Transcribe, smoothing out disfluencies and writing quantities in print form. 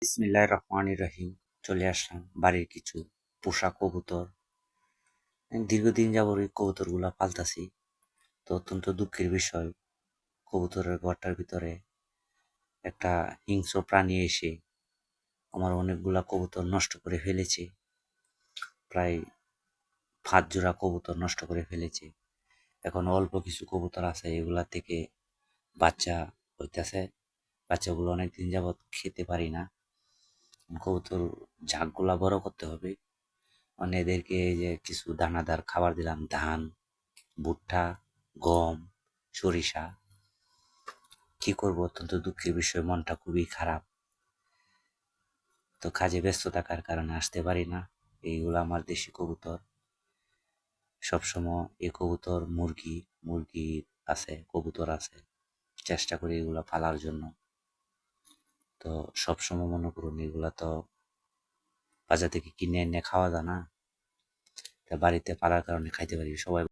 বিসমিল্লাহির রহমানির রহিম। চলে আসলাম বাড়ির কিছু পোষা কবুতর। দীর্ঘদিন যাবত এই কবুতরগুলা পালতাছি। তো অত্যন্ত দুঃখের বিষয়, কবুতরের ঘরটার ভিতরে একটা হিংস্র প্রাণী এসে আমার অনেকগুলা কবুতর নষ্ট করে ফেলেছে। প্রায় 5 জোড়া কবুতর নষ্ট করে ফেলেছে। এখন অল্প কিছু কবুতর আছে, এগুলা থেকে বাচ্চা হইতাছে। বাচ্চাগুলো অনেকদিন যাবত খেতে পারি না। কবুতর ঝাঁকগুলা বড় করতে হবে। মানে এদেরকে এই যে কিছু দানাদার খাবার দিলাম, ধান, ভুট্টা, গম, সরিষা। কি করবো, অত্যন্ত দুঃখের বিষয়, মনটা খুবই খারাপ। তো কাজে ব্যস্ত থাকার কারণে আসতে পারি না। এইগুলো আমার দেশি কবুতর। সবসময় এই কবুতর, মুরগি আছে, কবুতর আছে, চেষ্টা করি এগুলা পালার জন্য। তো সবসময় মনে করুন এগুলা তো বাজার থেকে কিনে এনে খাওয়া যায় না। তা বাড়িতে পালার কারণে খাইতে পারি। সবাই